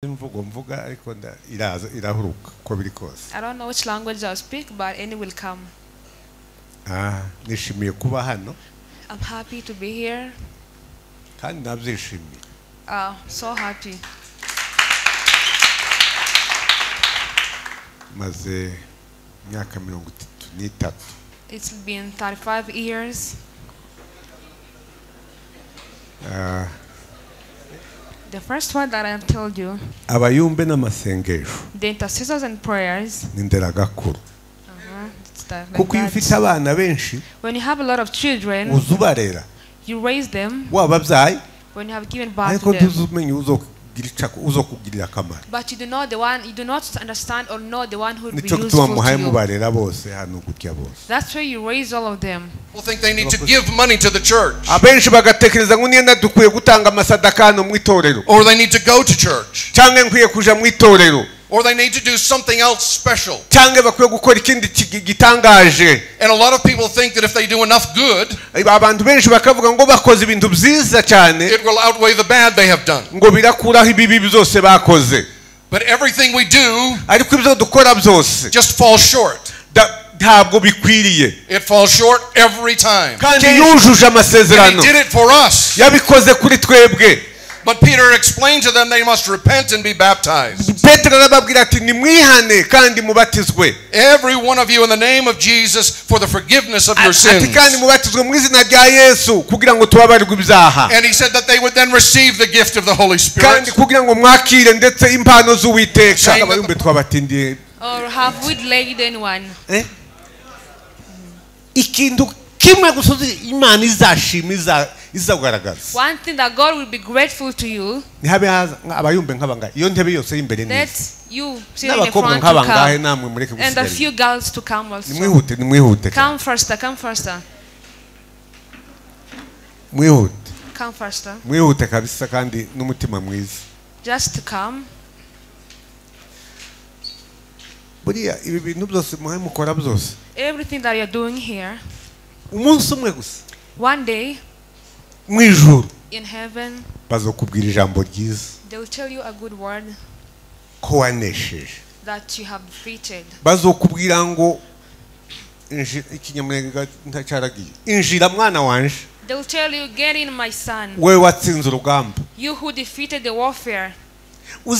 I don't know which language I'll speak, but any will come. I'm happy to be here. So happy. It's been 35 years. The first one that I have told you, Abayumbe n'amasengesho, the intercessors and prayers. Ninderagakura. Kuko iyo ufite abana benshi, when you have a lot of children, uzubarera, you raise them. Wababyaye, when you have given birth to them. But you do not understand or know the one who will be useful to you. That's why you raise all of them. People think they need to give money to the church. Or they need to go to church. Or they need to do something else special. And a lot of people think that if they do enough good, it will outweigh the bad they have done. But everything we do just falls short. It falls short every time. And he did it for us. But Peter explained to them they must repent and be baptized. Every one of you in the name of Jesus for the forgiveness of your sins. And he said that they would then receive the gift of the Holy Spirit. Or have we delayed anyone? One thing that God will be grateful to you, that you sit in the front to come, and a few girls to come also. Come faster, come faster. Come faster. Just to come. Everything that you're doing here, one day, in heaven, they will tell you a good word that you have defeated. They will tell you, get in, my son, you who defeated the warfare. Do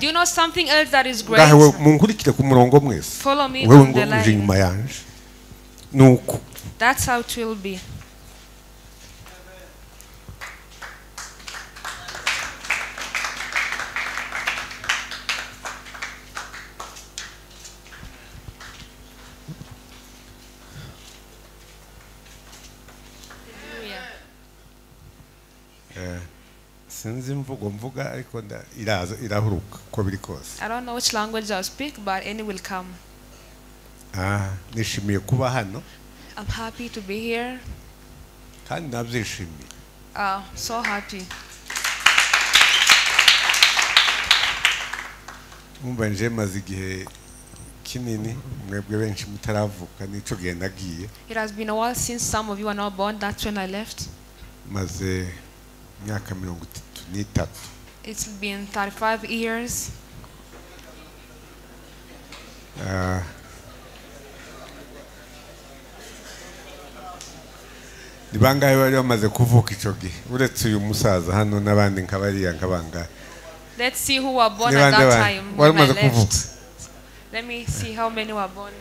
you know something else that is great? Follow me on the line. That's how it will be. I don't know which language I'll speak, but any will come. I'm happy to be here. So happy. It has been a while since some of you are not born. That's when I left. It's been 35 years. Let's see who were born at that time when I left. Let me see how many were born.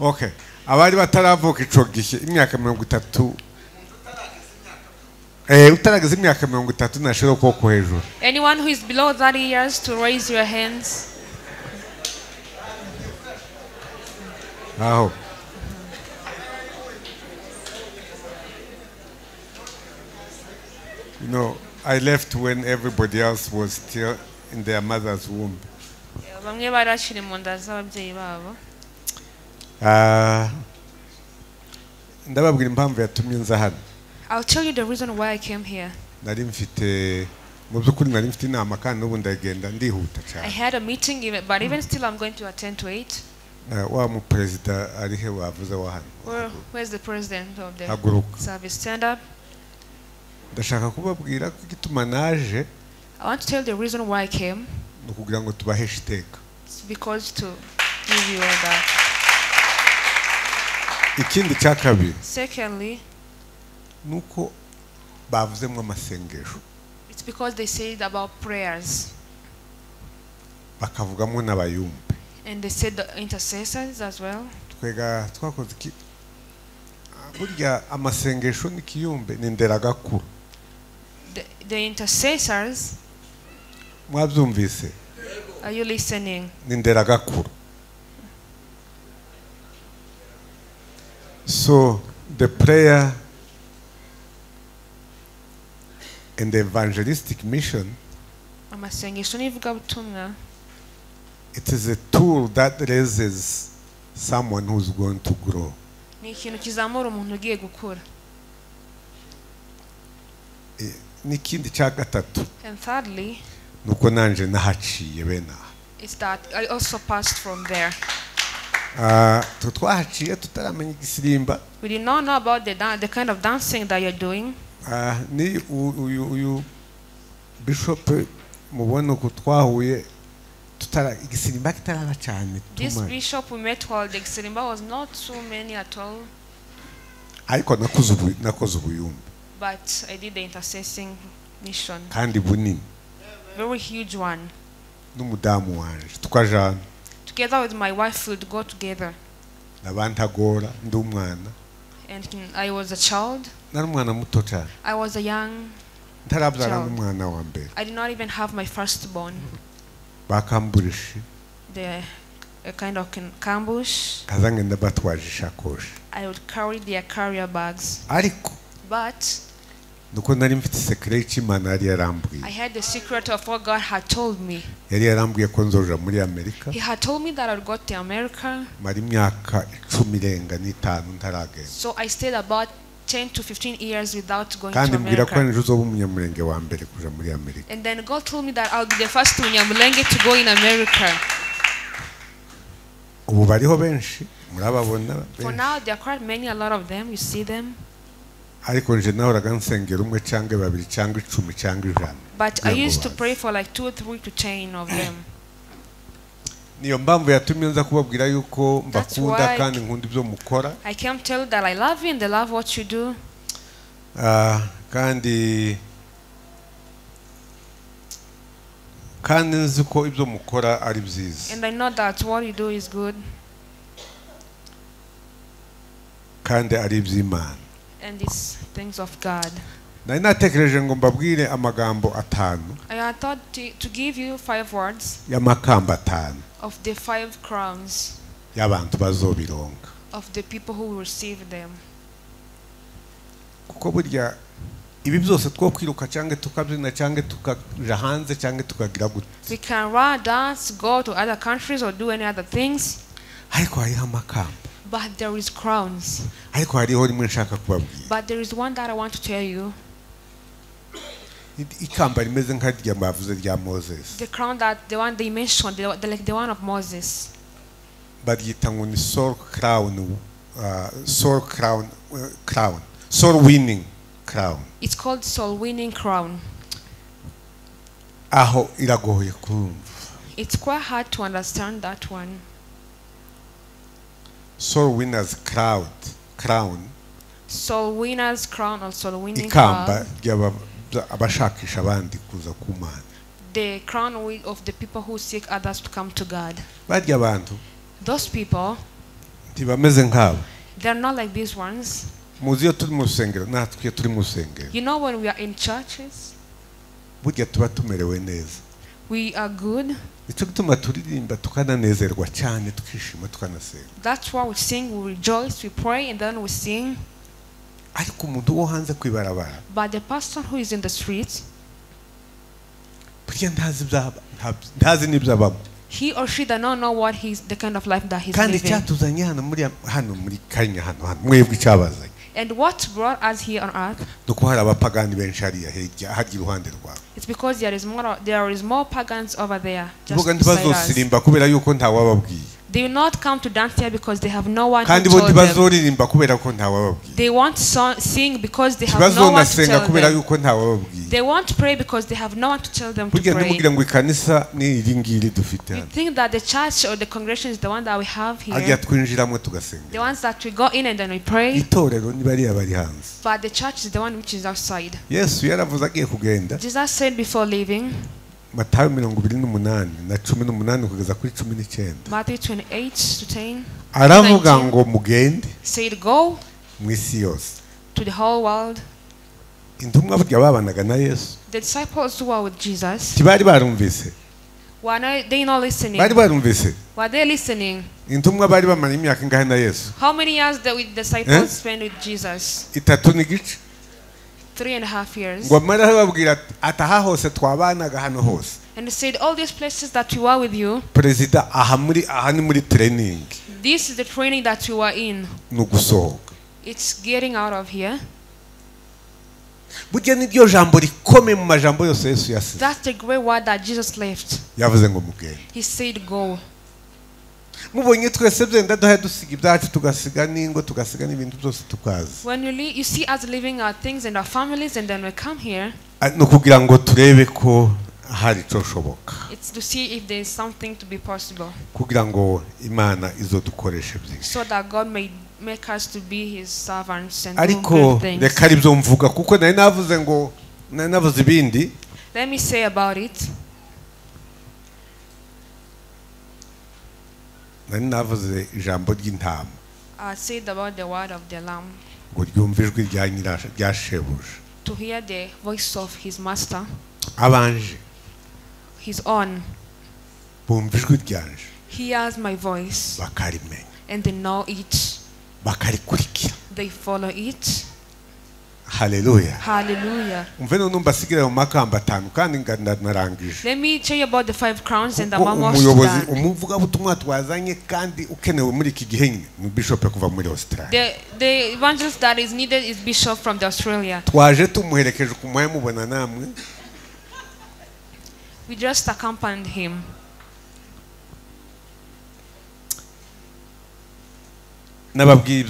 Okay. Anyone who is below 30 years to raise your hands. You know, I left when everybody else was still in their mother's womb. I'll tell you the reason why I came here. I had a meeting, but even still I'm going to attend to it. Where's the president of the service? Stand up. ndashaka kubabwira ko igituma naje. I want to tell the reason why I came. Nukugira ngo tubaheshe iteka. It's because to give you all that. Ikindi cya kabiri. Secondly, nuko bavuzemo amasengesho. It's because they said about prayers. Bakavugamo n'abayumbe. And they said the intercessors as well. Twega twakoze iki? Burya amasengesho n'ikiyumbe Ninderagakura. The intercessors. Mwabyumvise? Are you listening? Ninderagakura. So the prayer and the evangelistic mission, it is a tool that raises someone who's going to grow. N'ikindi cya gatatu. And thirdly, nuko nanje nahaciye bena. It's that I also passed from there. Twahaciye tutaramenya igisirimba. We did not know about the kind of dancing that you're doing. Ni uyu bishop mubona ko twahuye tutara igisirimba kitaraba cyane. This bishop we met while the igisirimba was not so many at all. Ariko nakoze ubuyumbe. But I did the intercessing mission. Kandi bunini. Very huge one. N'umudamu wanje tukajana. Together with my wife we would go together. Nabantagora ndumwana. And I was a child. Narumwana muto cyane. I was a young Ntarabzana n'umwana wa mbere. I did not even have my firstborn. Bakamburishi. A kind of ambush. Kazange ndabatwaje ishakoshi. I would carry their carrier bags. Ariko. But nuko nari mfite secret y'Imana yari yarambwiye. I had the secret of what God had told me. Yari yarambwiye ko nzoja muri Amerika. He had told me that I would go to America. Mari imyaka 10 irenga n'itanu ntaragenda. So I stayed about 10 to 15 years without going to America. Kandi mbwira ko nje uzoba umunyamurenge wa mbere kuja muri Amerika. And then God told me that I'll be the first munyamurenge to go in America. Ubu bariho benshi murababona. For now there are quite many, a lot of them, you see them. Ariko nje nahoraga nsengera umwe cyangwa babiri cyangwa 10 cyangwa 100. But I used to pray for like 2 or 3 to 10 of them. Niyo mpamvu yatumye nza kubabwira yuko mbakunda kandi nkunda ibyo mukora. I came to tell you that I love you and I love what you do. kandi nzi ko ibyo mukora ari byiza. And I know that what you do is good. Kandi ari iby'Imana. And it's things of God. Nari natekereje ngo mbabwire amagambo 5. I thought to give you 5 words. Y'amakamba 5. Of the 5 crowns. Y'abantu bazobironga. Of the people who will receive them. Kuko burya ibi byose two kwiruka cyangwa tukabyina cyangwa tukaja hanze cyangwa tukagira gute. We can run, dance, go to other countries or do any other things. Ariko hariho amakamba. But there is crowns. Ariko hariho rimwe nshaka kubabwira. But there is one that I want to tell you. Ikamba rimeze nka rya Avuze rya Moses. The crown that the one they mentioned, like the one of Moses. Baryita ngo ni soul winning crown. It's called soul winning crown. Aho iragoye kumva. It's quite hard to understand that one. Soul winners crown. Soul winners crown or soul winning crown. Ikamba abashakisha abandi kuza ku Mana. The crown of the people who seek others to come to God. Barya abantu. Those people. Ntibameze nkabo. They're not like these ones. Muziyo turi mu rusengero natwe turi mu rusengero. You know when we are in churches. Burya tuba tumerewe neza. We are good. Nicyo gituma turirimba tukananezerwa cyane tukishima tukanasenga. That's why we sing, we rejoice, we pray, and then we sing. Ariko umuntu wo hanze kwibarabara. But the person who is in the streets, burya ntazi n'ibyabamo. He or she does not know what the kind of life that he's living. Kandi cyatuzanye hano muri Kenya hano mwebwe cyabazanye. And what brought us here on earth? Nuko hari abapagani benshi hariya hajya iruhande rwawe. It's because there is more pagans over there. Vuga ntibazosirimba kubera yuko ntawababwiye. They will not come to dance here because they have no one to tell them. They won't sing because they have no one to tell them. They won't pray because they have no one to tell them to pray. You think that the church or the congregation is the one that we have here? The ones that we go in and then we pray? But the church is the one which is outside. Jesus said before leaving, Matthew 28:10 aravuga ngo mugende said go to the whole world. Intumwa burya babanaga na Yesu. The disciples who were with Jesus, tibari barumvise. Were they not listening? Bari barumvise. Were they listening? Intumwa bari bamara imyaka ingahe na Yesu? How many years did the disciples spend with Jesus? 3 n'igice. 3.5 years. And they said, all these places that we were with you, this is the training that you were in. It's getting out of here. That's the great word that Jesus left. He said, go. When you see us living our things and our families and then we come here, it's to see if there is something to be possible, so that God may make us to be his servants and do good things. Let me say about it. I said about the word of the Lamb, to hear the voice of his master, his own. He hears my voice and they know it, they follow it. Hallelujah. Hallelujah. Let me tell you about the 5 crowns and I'm almost done. The evangelist that is needed is Bishop from Australia. We just accompanied him. I'll give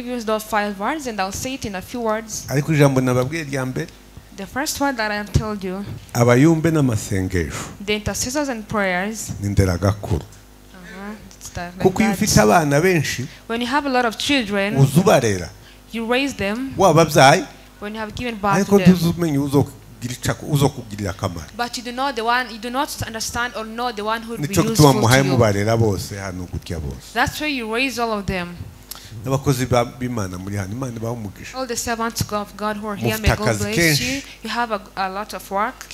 you those 5 words and I'll say it in a few words. The first word that I have told you, the intercessors and prayers. When you have a lot of children, you raise them. When you have given birth to them, but you do not understand or know the one who will be useful to you. That's why you raise all of them. All the servants of God who are here, may God bless you. You have a lot of work.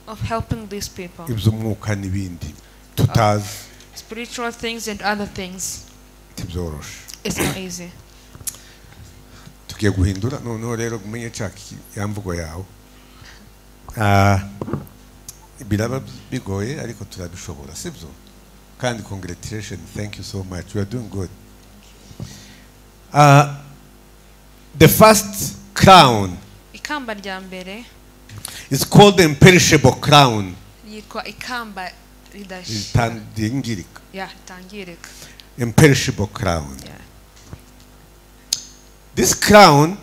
Of helping these people. Spiritual things and other things. It's not easy. Congratulations, thank you so much. You are doing good. The first crown is called the imperishable crown. Imperishable crown. This crown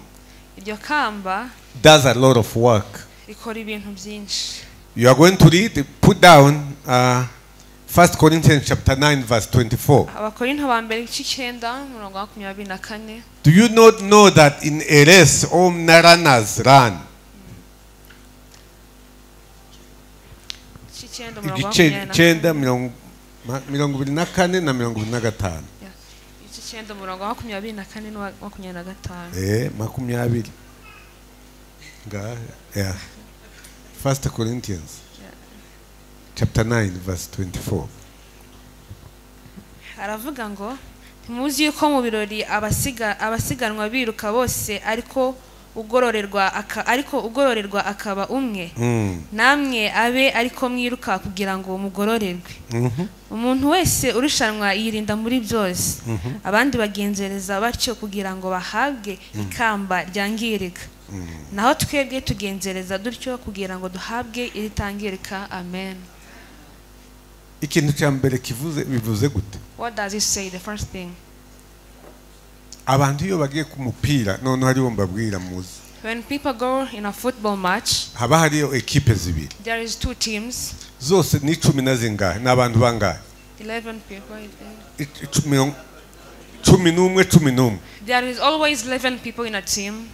does a lot of work. You are going to read, put down 1 Corinthians chapter 9 verse 24. Do you not know that in a race all runners run? Yeah. 1 Corinthians chapter 9 verse 24. Aravuga ngo muzi yuko mu birori abasiganwa biruka bose ariko ugororerwa akaba umwe, namwe abe ariko mwiruka kugira ngo mugororerwe. Umuntu wese urushanwa yirinda muri byose, abandi bagenzereza batyo kugira ngo bahabwe ikamba ryangirika. naho twebwe tugenzereza dutyo kugira ngo duhabwe iritangirika. Amen. Ikintu cya mbere bivuze gute? What does it say? The first thing, abantu iyo bagiye ku mupira none hariho mbabwira muzi, when people go in a football match, haba hariyo ekipe zibiri, there is two teams, zose ni 10 na zingahe n'abantu bangahe? 11 people. 11. There is always 11 people in a team.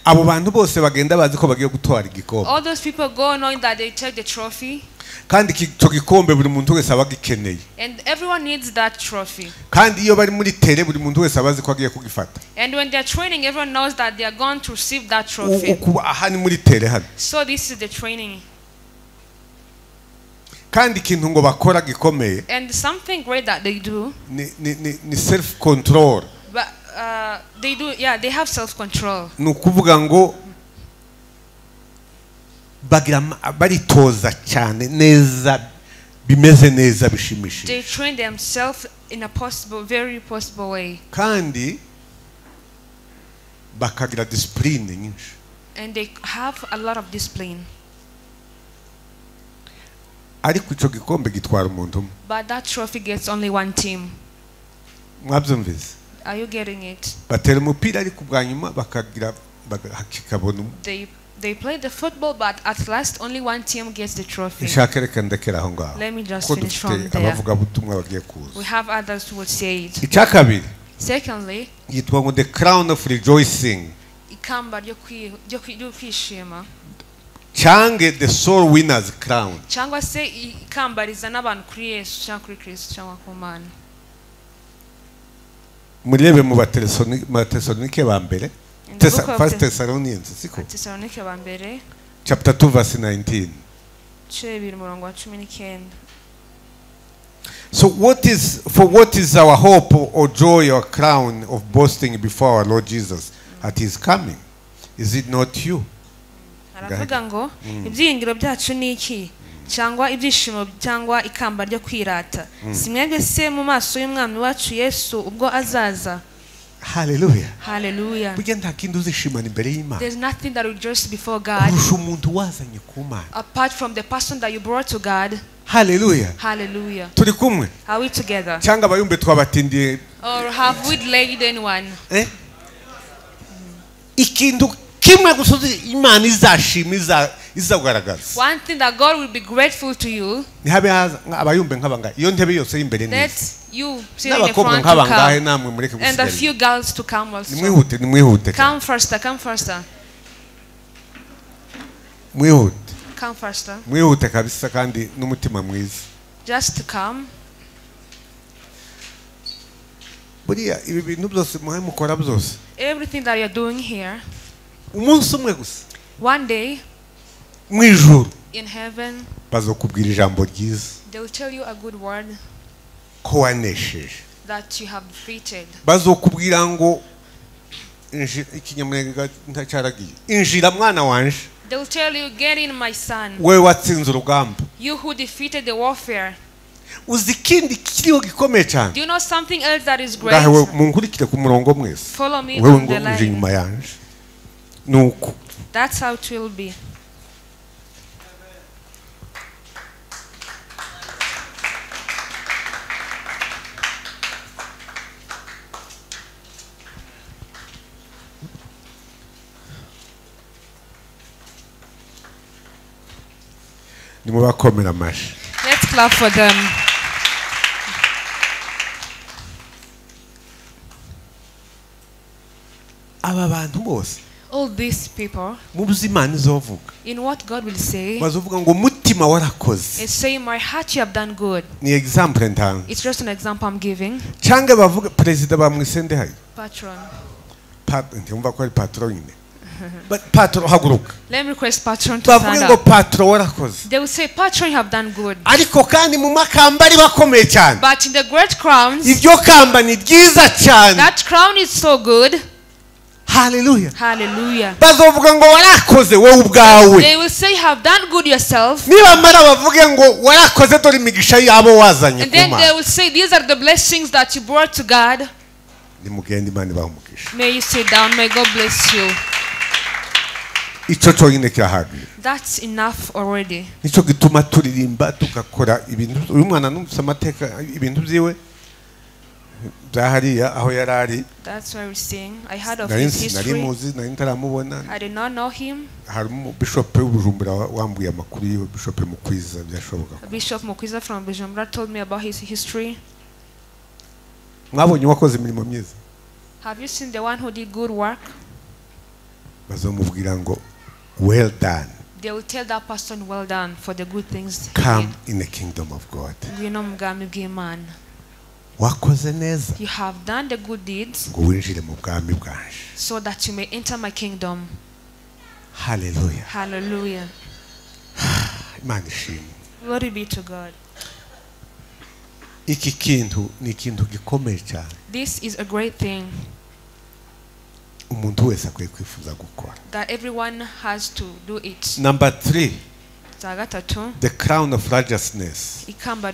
Abo bantu bose bagenda bazi ko bagiye gutwara igikombe. All those people go knowing that they take the trophy. Kandi icyo gikombe buri muntu wese abagikeneye. And everyone needs that trophy. Kandi iyo bari muri tere buri muntu wese abazi ko agiye kugifata. And when they are training, everyone knows that they are going to receive that trophy. Ukuba aha ni muri tere hano. So this is the training. Kandi ikintu ngo bakora gikomeye. And something great that they do. Ni self control. But they do, yeah, they have self control. Nukuvuga ngo bagira baritoza cyane neza bimeze neza bishimishije. They train themselves in a very possible way. Kandi bakagira discipline nyinshi. And they have a lot of discipline. Ariko icyo gikombe gitwara umuntu umwe. But that trophy gets only one team. Mwabyumvise? Are you getting it? Batera umupira ariko bwanyuma bakagira hakikabona. They play the football, but at last only one team gets the trophy. Let me just finish from there. We have others who will say it. Secondly, the crown of rejoicing. Change the soul winner's crown. Changwa se ikamba rizana abantu kuri Yesu cyangwa kuri Kristo cyangwa ku Mana. Murebe mu Batesalonike ba mbere. First Thessalonians, siko? Thessalonike ba mbere. Chapter 2 verse 19. So what is our hope or joy or crown of boasting before our Lord Jesus at his coming? Is it not you? Aravuga ngo ibyiringiro byacu ni iki cyangwa ibyishimo cyangwa ikamba ryo kwirata simwebwe se mu maso y'umwami wacu Yesu ubwo azaza. Hallelujah. Hallelujah. There's nothing that rejoices before God apart from the person that you brought to God. Hallelujah. Hallelujah. Are we together? Or have we delayed anyone? One thing that God will be grateful to you. Let you sit in the front to come. And a few girls to come also. Come faster, come faster. Come faster. Just to come. Everything that you're doing here. One day in heaven they will tell you a good word that you have defeated. They will tell you, get in, my son. You who defeated the warfare. Do you know something else that is great? Follow me on the line. That's how it will be. Let's clap for them. All these people, in what God will say, is saying, my heart you have done good. It's just an example I'm giving. Patron. But patron haguruka. Let me request patron to stand up. They will say, patron, you have done good. But in the great crowns, that crown is so good. Hallelujah. Hallelujah. They will say, you have done good yourself. And then they will say, these are the blessings that you brought to God. May you sit down. May God bless you. Ico cyonyine kirahagije. That's enough already. Nico gituma turirimba tugakora ibintu. Uyu mwana numvise amateka ibintu byiwe byahariya aho yarari. That's why we sing. I heard of his history. I did not know him. Bishop Bishop Mukwiza from Bujumbura told me about his history. Have you seen the one who did good work? Well done. They will tell that person, well done for the good things. Come in the kingdom of God. You have done the good deeds so that you may enter my kingdom. Hallelujah. Hallelujah. Glory be to God. This is a great thing that everyone has to do it. Number 3, the crown of righteousness. The crown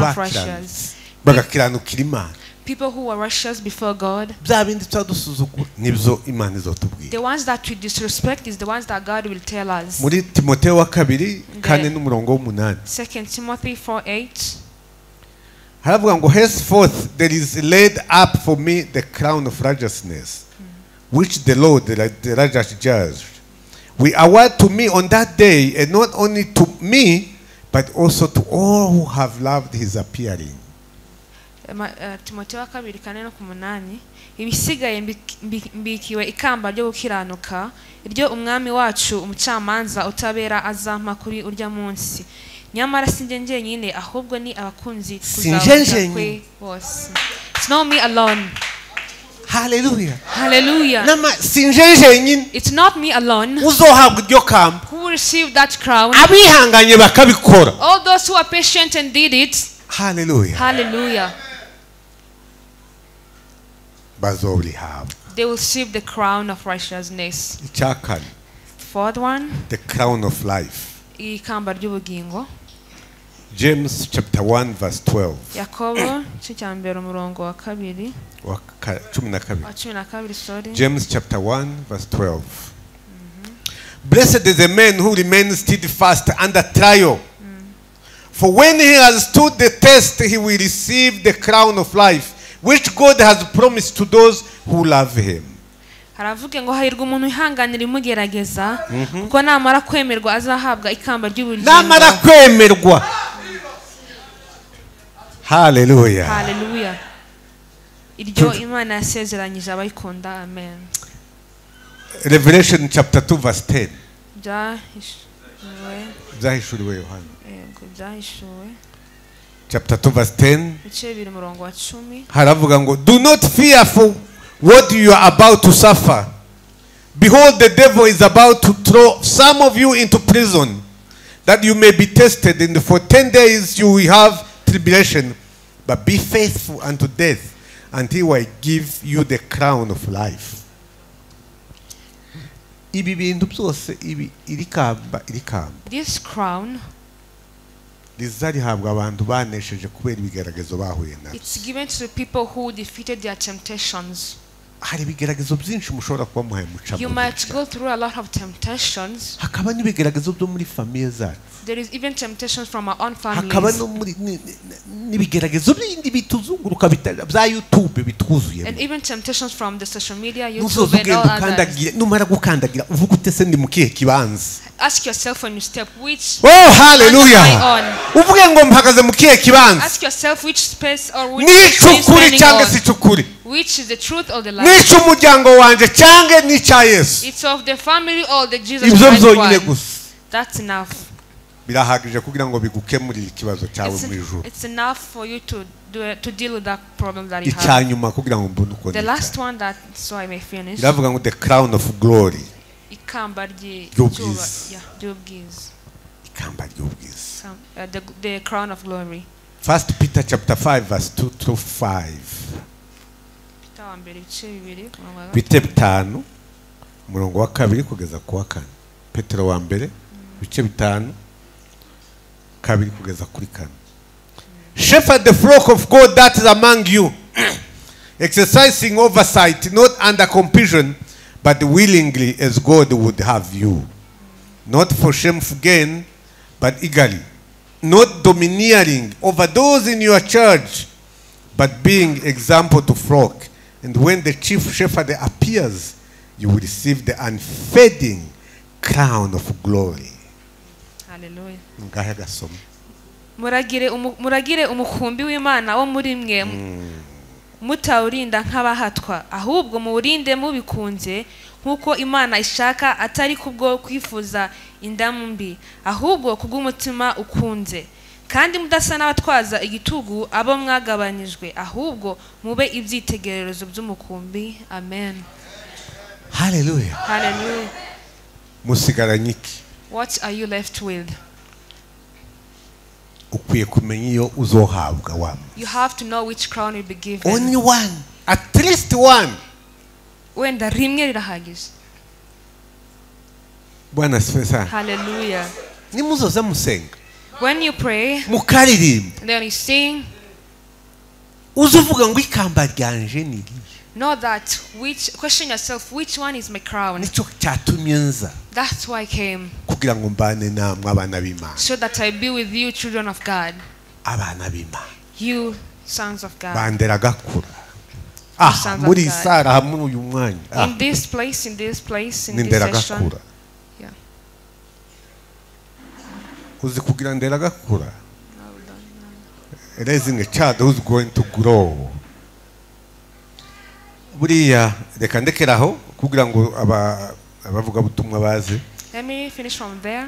of righteousness. People who are righteous before God, the ones that we disrespect is the ones that God will tell us. 2 Timothy 4:8. Henceforth there is laid up for me the crown of righteousness, which the Lord, the righteous judge, will award to me on that day, and not only to me, but also to all who have loved his appearing. Timotheo 2:8 ibisigaye mbikiwe ikamba ryo gukiranuka iryo umwami wacu umucamanza utabera azampa kuri urya munsi nyamara sinje njenyine ahubwo ni abakunzi kuzabona kwe bose. It's not me alone. Hallelujah. Hallelujah. It's not me alone who will receive that crown. All those who are patient and did it. Hallelujah. Hallelujah. They will receive the crown of righteousness. 4th one, the crown of life. Ikamba ry'ubugingo. James chapter 1 verse 12. Yakobo cyambere umurongo wa 2. James chapter 1 verse 12. Blessed is the man who remains steadfast under trial. For when he has stood the test, he will receive the crown of life, which God has promised to those who love him. Haravuga ngo hahirwa umuntu ihanganira imugerageza kuko namara kwemerwa azahabwa ikamba ry'ubugingo. Namara kwemerwa. Hallelujah. Hallelujah. Iryo Imana yasezeranyije abayikunda. Amen. Revelation chapter 2 verse 10. Byahishuriwe Yohana. Chapter 2 verse 10. Haravuga ngo, do not fear for what you are about to suffer. Behold, the devil is about to throw some of you into prison, that you may be tested, and for 10 days you will have tribulation. But be faithful unto death, until I give you the crown of life. This crown, it's given to the people who defeated their temptations. You might go through a lot of temptations. There is even temptations from our own families. And even temptations from the social media, YouTube and all others. Ask yourself when you step, which hallelujah. Ask yourself which space or which which is the truth or the lie. It's of the family or the Jesus Christ one. That's enough. It's enough for you to deal with that problem that you have. The last one, that so I may finish. The crown of glory. The crown of glory. 1 Peter chapter 5 verse 2 to 5. Peter 5 umurongo wa 2 kugeza ku wa 4. Petero wa mbere bice 5 2 kugeza kuri 4. Shepherd the flock of God that is among you, exercising oversight, not under compulsion, but willingly as God would have you. Not for shameful gain, but eagerly. Not domineering over those in your charge, but being example to flock. And when the chief shepherd appears, you will receive the unfading crown of glory. Hallelujah. Muragire umukumbi w'Imana wo muri mwe mutawurinda nk'abahatwa, ahubwo muwurinde mubikunze nkuko Imana ishaka, atari kubwo kwifuza indamu mbi, ahubwo kubw'umutima ukunze, kandi mudasa n'abatwaza igitugu abo mwagabanijwe, ahubwo mube ibyitegererezo by'umukumbi. Amen. Hallelujah. Hallelujah. Musigaranye iki? What are you left with? Ukwiye kumenya iyo uzohabwa wamwe. You have to know which crown will be given. Only one, at least one. Wenda rimwe rirahagije. Bwana asifiwe sana. Hallelujah. Nimuzoza musenga. When you pray, mukaririmba, then you sing, uzuvuga ngo ikamba ryanje ni irihe? Know that question yourself, which one is my crown? Nicyo cyatumye nza. That's why I came. Kugira ngo mbane namwe abana b'Imana. So that I be with you, children of God. Abana b'Imana. You sons of God. Ninderagakura. Muri Sara hamwe uyu mwanya. In this place, in this session. Yeah. Uzi kugira Ninderagakura? Raising a child who's going to grow. Buriya reka ndekeraho kugira ngo abavuga butumwa baze. Let me finish from there.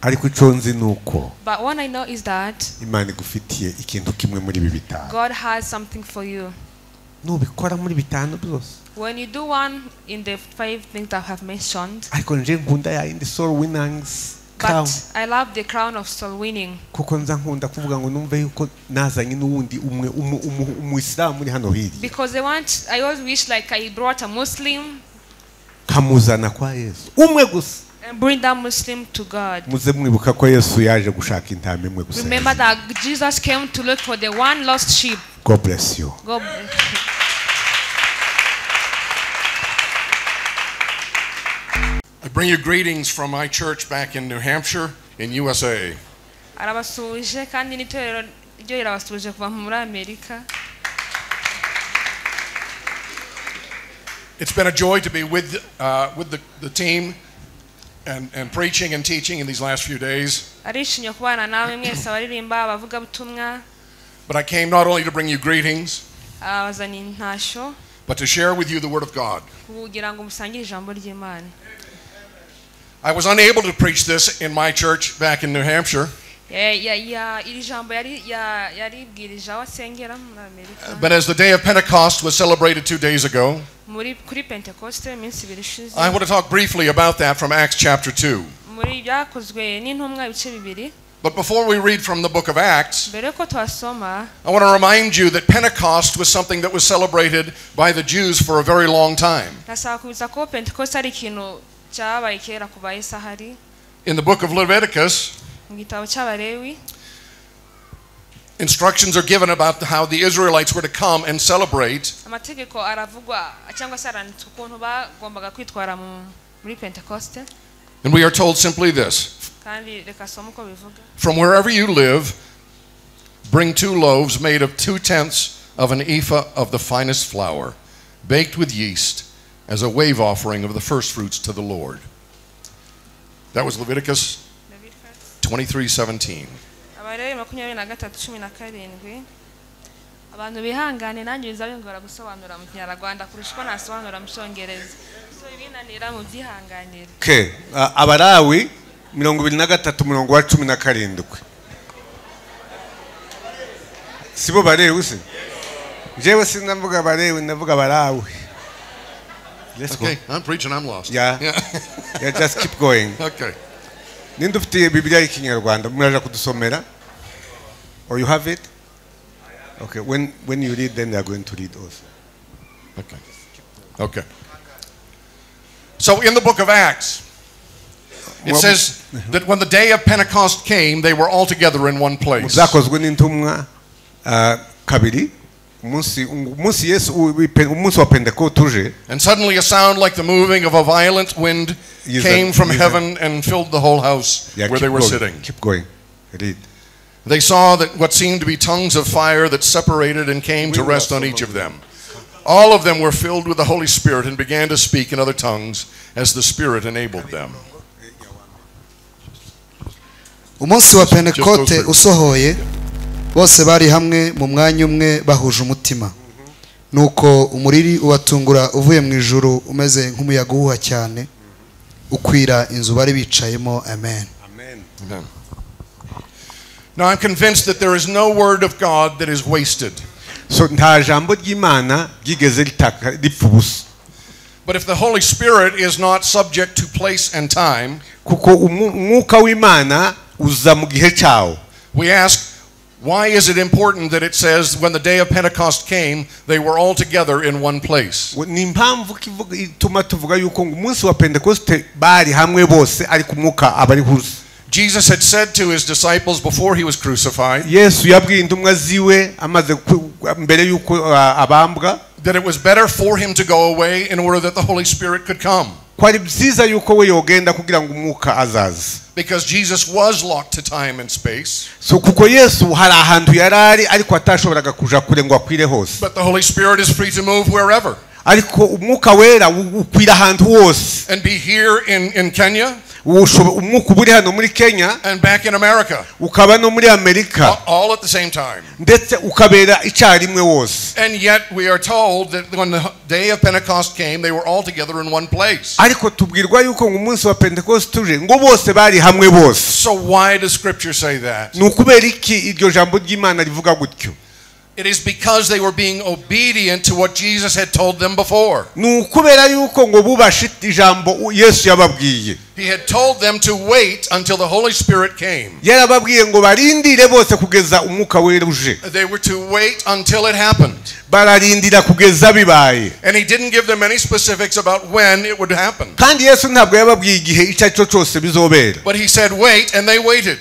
Ariko icyo nzi nuko But what I know is that Imana igufitiye ikintu kimwe muri ibi bitanu. God has something for you. Nubikora muri bitanu byose. When you do one in the 5 things that I have mentioned. Ariko nje nkunda ya in the soul winnings. But I love the crown of soul winning. Kuko nza nkunda kuvuga ngo numve yuko nazanye n'uwundi umwe umuyisilamu uri hano hirya. Because I always wish like I brought a Muslim. Kamuzana kwa Yesu. Umwe gusa. And bring that Muslim to God. Muze mwibuka ko Yesu yaje gushaka intama imwe gusa. Remember that Jesus came to look for the one lost sheep. God bless you. God bless you. I bring you greetings from my church back in New Hampshire in USA. Arabasuje kandi nitorero ryo irabasuje kuva muri Amerika. It's been a joy to be with the team and preaching and teaching in these last few days. Arishimye kubana nawe mwese abaririmba abavuga butumwa. But I came not only to bring you greetings, abazana intasho, but to share with you the word of God. kugira ngo musangire ijambo ry'Imana. I was unable to preach this in my church back in New Hampshire. But as the day of Pentecost was celebrated 2 days ago, I want to talk briefly about that from Acts chapter 2. But before we read from the book of Acts, I want to remind you that Pentecost was something that was celebrated by the Jews for a very long time. In the book of Leviticus, instructions are given about how the Israelites were to come and celebrate. And we are told simply this: from wherever you live, bring 2 loaves made of 2/10 of an ephah of the finest flour, baked with yeast, as a wave offering of the first fruits to the Lord. That was Leviticus 23:17. Okay, Abarawi 23:17. Sibo barewe se? Jewe sinavuga barewe navuga Barawi. Let's go. Okay, I'm preaching, I'm lost. Yeah. Yeah, just keep going. Okay. Nindufitiye Biblia y'Ikinyarwanda muraja kudusomera? Or you have it? Okay, when you read then they are going to read also. Okay. Okay. So in the book of Acts, it says that when the day of Pentecost came, they were all together in one place. Zakozwe n'intumwa kabiri And suddenly a sound like the moving of a violent wind came from heaven and filled the whole house where they were sitting. Keep going. Read. They saw that what seemed to be tongues of fire that separated and came to rest on each of them. All of them were filled with the Holy Spirit and began to speak in other tongues as the Spirit enabled them. Umunsi wa Pentekote usohoye bose bari hamwe mu mwanya umwe bahuje umutima. Nuko umuriri ubatungura uvuye mu ijuru umeze nk'umuyaga uhuha cyane ukwira inzu bari bicayemo. Amen. Amen. Now I'm convinced that there is no word of God that is wasted. So nta jambo ry'Imana ryigeze ripfa ubusa. But if the Holy Spirit is not subject to place and time, kuko umwuka w'Imana uza mu gihe cyawo. We ask, why is it important that it says when the day of Pentecost came, they were all together in one place? Ni impamvu ituma tuvuga yuko umunsi wa Pentecoste bari hamwe bose ariko umwuka abari huze. Jesus had said to his disciples before he was crucified, Yesu yabwiye intumwa ziwe amaze mbere yuko abambwa, that it was better for him to go away in order that the Holy Spirit could come. Kwari byiza yuko we yogenda kugira ngo umwuka azaze. Because Jesus was locked to time and space. So kuko Yesu hari ahantu yarari ariko atashoboraga kuja kure ngo akwire hose. But the Holy Spirit is free to move wherever. Ariko umwuka wera ukwira ahantu hose. And be here in Kenya. Umwuka uburi hano muri Kenya. And back in America. Ukaba no muri Amerika. All at the same time. Ndetse ukabera icyarimwe wose. And yet we are told that when the day of Pentecost came, they were all together in one place. Ariko tubwirwa yuko ngo umunsi wa Pentecost uje ngo bose bari hamwe bose. So why does Scripture say that? Nukubera iki iryo jambo ry'Imana rivuga gutyo? It is because they were being obedient to what Jesus had told them before. Nukubera yuko ngo bubashe ijambo Yesu yababwiye. He had told them to wait until the Holy Spirit came. Yarababwiye ngo barindire bose kugeza umwuka wera uje. They were to wait until it happened. Bararindira kugeza bibaye. And he didn't give them any specifics about when it would happen. Kandi Yesu ntabwo yababwiye igihe icyo cyose bizobera. But he said wait, and they waited.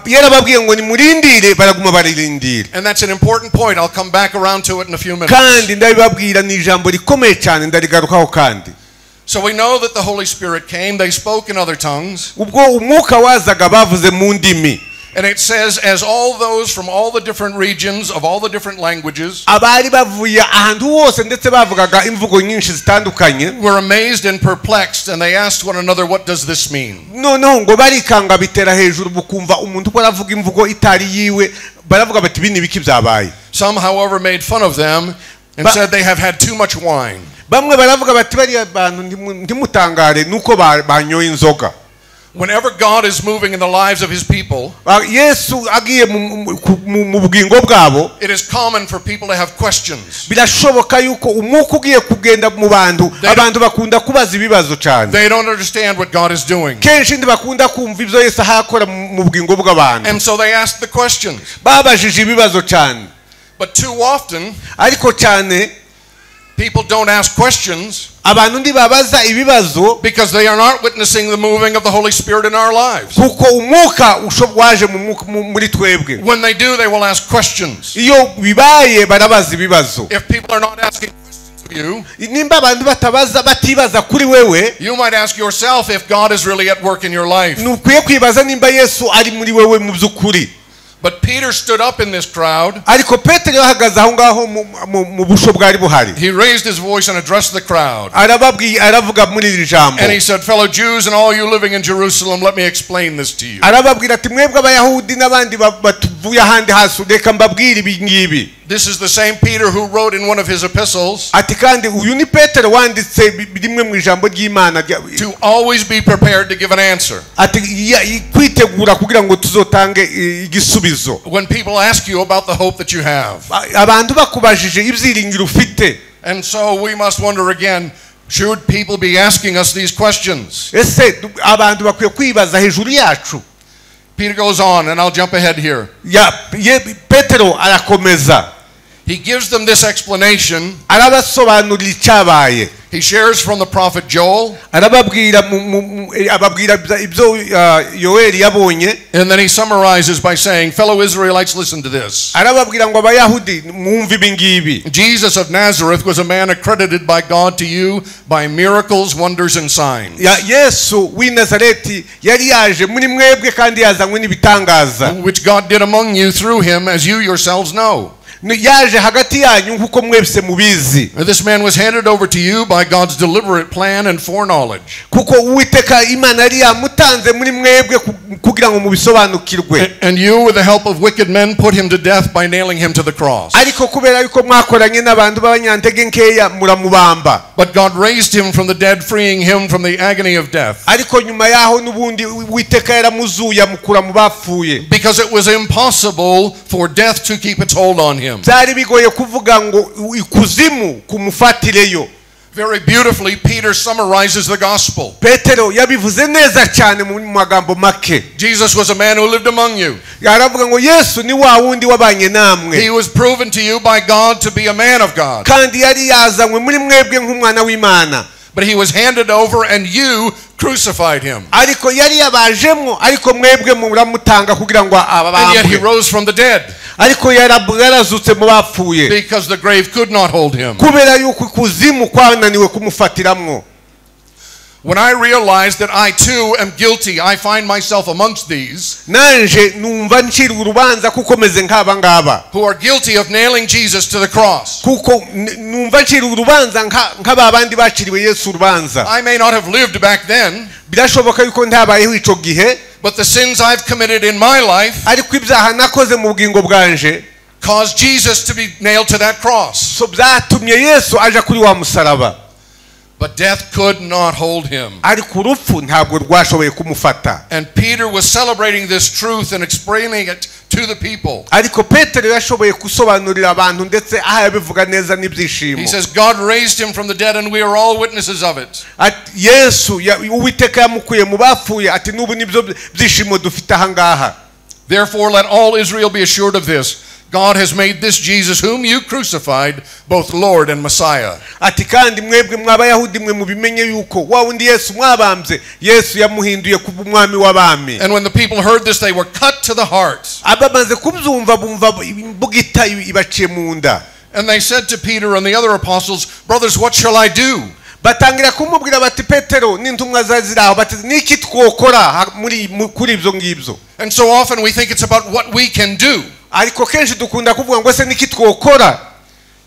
Yarababwiye ngo nimurindire baraguma barindira. And that's an important point. I'll come back around to it in a few minutes. Kandi ndabibabwira ni ijambo rikomeye cyane ndarigarukaho kandi. So we know that the Holy Spirit came, they spoke in other tongues. Ubwo umwuka wazaga bavuze mu ndimi. And it says, as all those from all the different regions of all the different languages abari bavuye ahantu hose ndetse bavugaga imvugo nyinshi zitandukanye, were amazed and perplexed, and they asked one another, what does this mean? Noneho ngo barikanga bitera hejuru bukumva umuntu ko aravuga imvugo itari yiwe, baravuga bati bini biki byabaye. Some, however, made fun of them and said they have had too much wine. Bamwe baravuga bati bari abantu ndimutangare nuko banyoye inzoga. Whenever God is moving in the lives of his people, Yesu agiye mu bugingo bwabo, it is common for people to have questions. Birashoboka yuko umwuka ugiye kugenda mu bantu, abantu bakunda kubaza ibibazo cyane. They don't understand what God is doing. Kenshi ndibakunda kumva ibyo Yesu akora mu bugingo bw'abantu. And so they ask the questions. Babajije ibibazo cyane. But too often, ariko cyane, people don't ask questions abantu ndibabaza ibibazo because they are not witnessing the moving of the Holy Spirit in our lives. Kuko umwuka waje muri twebwe. When they do, they will ask questions. Iyo bibaye barabaza ibibazo. If people are not asking questions of you, nimba abantu batibaza kuri wewe, you might ask yourself if God is really at work in your life. Nukwiye kwibaza nimba Yesu ari muri wewe mu byukuri. But Peter stood up in this crowd. Ariko Petero yahagaze aho ngaho mu busho bwari buhari. He raised his voice and addressed the crowd. Aravuga muri iri jambo. And he said, fellow Jews and all you living in Jerusalem, let me explain this to you. Arababwira ati mwebwe abayahudi n'abandi batuvuye ahandi hasi reka mbabwire ibi ngibi. This is the same Peter who wrote in one of his epistles ati kandi uyu ni Petero wanditse rimwe mu ijambo ry'Imana to always be prepared to give an answer. Ati kwitegura kugira ngo tuzotange igisubizo. When people ask you about the hope that you have. Abantu bakubajije ibyiringiro ufite. And so we must wonder again, should people be asking us these questions? Ese abantu bakwiye kwibaza hejuru yacu. Peter goes on, and I'll jump ahead here. Petero arakomeza. He gives them this explanation. arabasobanurira icyabaye. He shares from the prophet Joel. arababwira ibyo Yoeli yabonye. And then he summarizes by saying, fellow Israelites, listen to this. arababwira ngo abayahudi mwumve ibingibi. Jesus of Nazareth was a man accredited by God to you by miracles, wonders and signs. Yesu w'i Nazareti yari yaje muri mwebwe kandi yazanywe n'ibitangaza. Which God did among you through him, as you yourselves know. yaje hagati yanyu nkuko mwebse mubizi. This man was handed over to you by God's deliberate plan and foreknowledge. kuko Uwiteka Imana yari yamutanze muri mwebwe kugira ngo mubisobanukirwe. And you, with the help of wicked men, put him to death by nailing him to the cross. ariko kubera yuko mwakoranye n'abantu b'abanyantege nkeya muramubamba. But God raised him from the dead, freeing him from the agony of death. ariko nyuma yaho n'ubundi Uwiteka yaramuzuye amukura mu bapfuye. Because it was impossible for death to keep its hold on him. byari bigoye kuvuga ngo ikuzimu kumufatireyo. Very beautifully, Peter summarizes the gospel. Petero yabivuze neza cyane mu magambo make. Jesus was a man who lived among you. yaravuga ngo Yesu ni wa wundi wabanye namwe. He was proven to you by God to be a man of God. kandi yari yazanywe muri mwebwe nk'umwana w'Imana. But he was handed over and you crucified him. ariko yari yabajemo ariko mwebwe muramutanga kugira ngo ababambwe. And yet he rose from the dead. ariko yarazutse mu bapfuye. Because the grave could not hold him. kubera yuko ikuzimu kwananiwe kumufatiramwo. When I realized that I too am guilty, I find myself amongst these. nanje numva ncira urubanza kuko meze nk'aba ngaba. Who are guilty of nailing Jesus to the cross. kuko numva ncira urubanza nk'aba bandi baciriwe Yesu urubanza. I may not have lived back then. birashoboka yuko ntabayeho ico gihe. But the sins I've committed in my life. ariko ibyaha nakoze mu bugingo bwanje. caused Jesus to be nailed to that cross. so byatumye Yesu aja kuri wa musaraba. But death could not hold him. ariko urupfu ntabwo rwashoboye kumufata. And Peter was celebrating this truth and explaining it to the people. ariko Petero yashoboye gusobanurira abantu ndetse aha yabivuga neza n'ibyishimo. He says God raised him from the dead and we are all witnesses of it. Yesu Uwiteka yamukuye mu bapfuye ati n'ubu nibyo byishimo dufite aha ngaha. Therefore let all Israel be assured of this. God has made this Jesus whom you crucified both Lord and Messiah. ati kandi mwebwe mw'abayahudi mwe mubimenye yuko wa wundi Yesu mwabambye Yesu yamuhinduye kuba umwami w'abami. And when the people heard this they were cut to the heart. abamaze kubyumva bumva imbugita ibaciye mu nda. And they said to Peter and the other apostles, brothers, what shall I do? batangira kumubwira bati Petero n'intumwa zaziraho bati niki twokora kuri ibyo ngibyo. And so often we think it's about what we can do. ariko kenshi dukunda kuvuga ngo se niki twokora.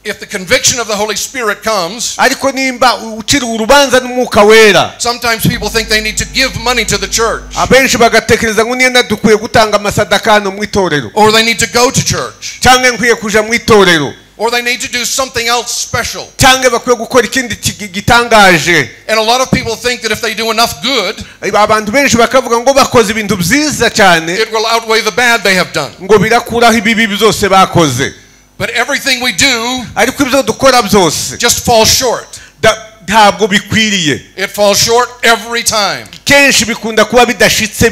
If the conviction of the Holy Spirit comes, ariko nimba ucira urubanza n'umwuka wera. sometimes people think they need to give money to the church. abenshi bagatekereza ngo niyo dukwiye gutanga amasadaka hano mu itorero. Or they need to go to church. cyangwa nkwiye kuja mu itorero. Or they need to do something else special. cyangwa bakwiye gukora ikindi gitangaje. And a lot of people think that if they do enough good, abantu benshi bakavuga ngo bakoze ibintu byiza cyane, it will outweigh the bad they have done. ngo birakuraho ibibi byose bakoze. But everything we do ariko ibyo dukora byose just falls short. ntabwo bikwiriye. It falls short every time. kenshi bikunda kuba bidashitse.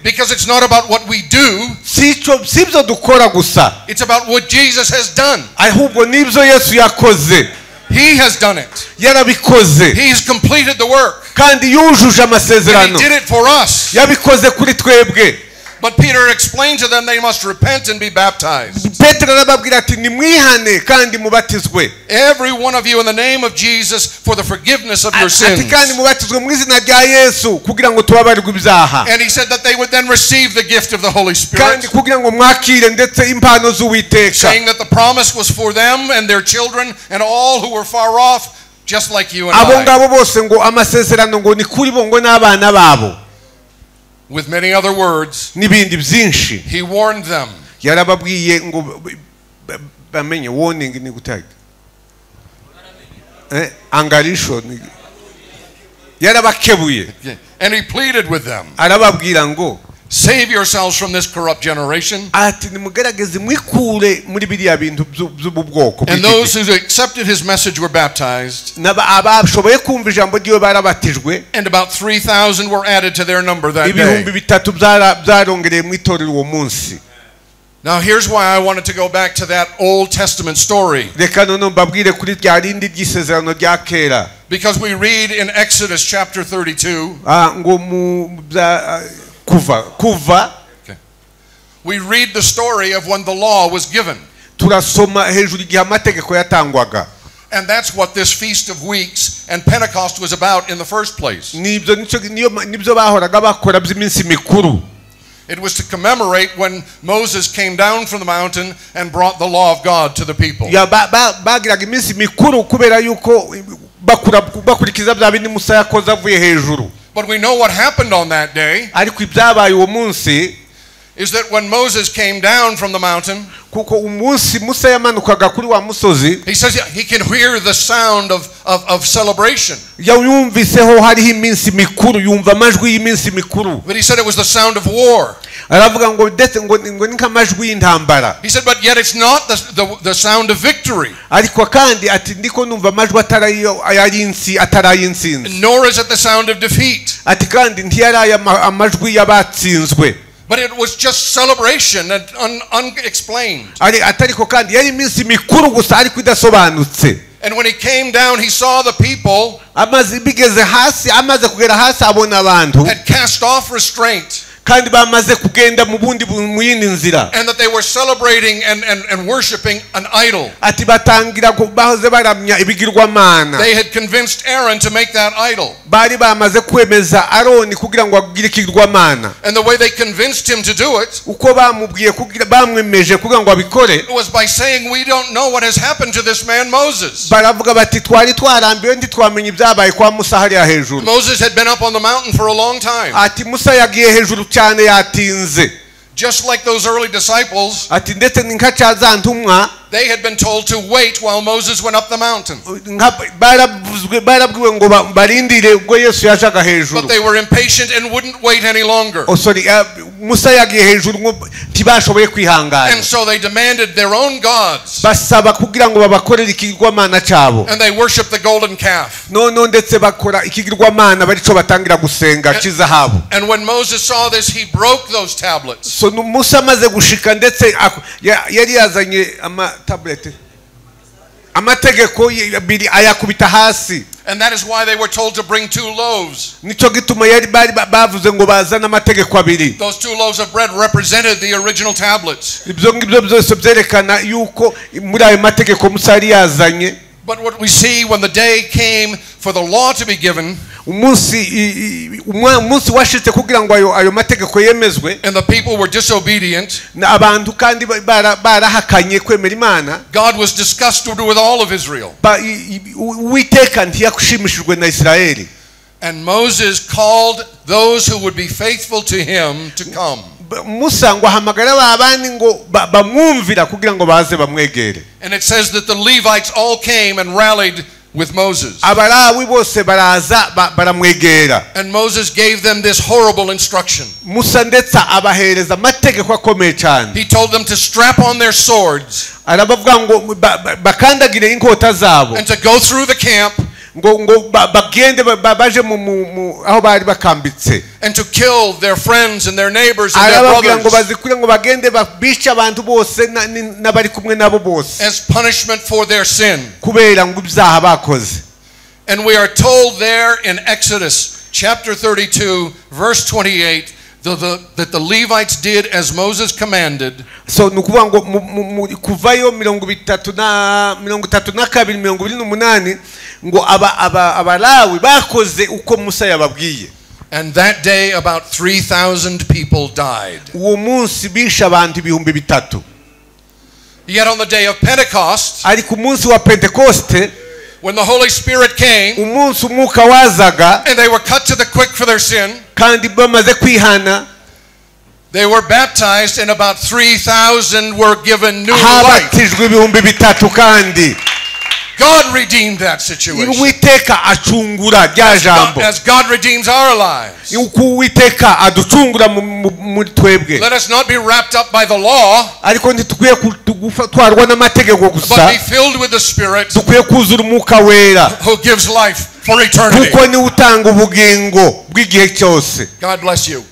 Because it's not about what we do. sibyo dukora gusa. It's about what Jesus has done. ahubwo nibyo Yesu yakoze. He has done it. yarabikoze. He's completed the work. kandi yujuje amasezerano. And he did it for us. yabikoze kuri twebwe. But Peter explained to them they must repent and be baptized. Petero arababwira ati nimwihane kandi mubatizwe. Every one of you in the name of Jesus for the forgiveness of your sins. ati kandi mubatizwe mu izina rya Yesu kugira ngo tubabarirwe ibyaha. And he said that they would then receive the gift of the Holy Spirit. kandi kugira ngo mwakire ndetse impano z'Uwiteka. Saying that the promise was for them and their children and all who were far off, just like you and abo I. ngabo bose ngo amasezerano ngo ni kuri bo ngo n'abana babo. With many other words, n'ibindi byinshi. he warned them. yarababwiye ngo bamenye warning ni gutanga. angarisho yarabakebuye. And he pleaded with them. arababwira ngo save yourselves from this corrupt generation. ati nimugerageze mwikure muri biriya bintu by'ubu bwoko. And those who accepted his message were baptized. abashoboye kumva ijambo ry'iwe barabatijwe. And about 3,000 were added to their number that day. ibihumbi 3 byarongereye mu itorero uwo munsi. Now here's why I wanted to go back to that Old Testament story. Because we read in Exodus chapter 32. Kuva. Okay. We read the story of when the law was given. And that's what this Feast of Weeks and Pentecost was about in the first place. It was to commemorate when Moses came down from the mountain and brought the law of God to the people. But we know what happened on that day. Is that when Moses came down from the mountain, he says he can hear the sound of celebration. But he said it was the sound of war. He said, but yet it's not the sound of victory. Nor is it the sound of defeat. But it was just celebration and unexplained. And when he came down, he saw the people had cast off restraint. And that they were celebrating and worshiping an idol. They had convinced Aaron to make that idol. And the way they convinced him to do it was by saying, we don't know what has happened to this man Moses. Moses had been up on the mountain for a long time. Just like those early disciples, they had been told to wait while Moses went up the mountain. But they were impatient and wouldn't wait any longer. And so they demanded their own gods. And they worshipped the golden calf. And when Moses saw this, he broke those tablets. And that is why they were told to bring 2 loaves. Those 2 loaves of bread represented the original tablets. But what we see when the day came for the law to be given, and the people were disobedient, God was disgusted with all of Israel. And Moses called those who would be faithful to him to come. And it says that the Levites all came and rallied with Moses. And Moses gave them this horrible instruction. He told them to strap on their swords and to go through the camp and to kill their friends and their neighbors and their brothers as punishment for their sin. And we are told there in Exodus chapter 32 verse 28 that the Levites did as Moses commanded. So Kuvayo 32:28 ngo abalawi bakoze uko Musa yababwiye. And that day about 3,000 people died. Uwo munsi bisha abantu 3,000. Yet on the day of Pentecost, ari ku munsi wa Pentecoste, when the Holy Spirit came, umunsi umwuka wazaga, and they were cut to the quick for their sin, kandi bamaze kwihana, they were baptized and about 3,000 were given new life. God redeemed that situation. As God redeems our lives. Let us not be wrapped up by the law, but be filled with the Spirit who gives life for eternity. God bless you.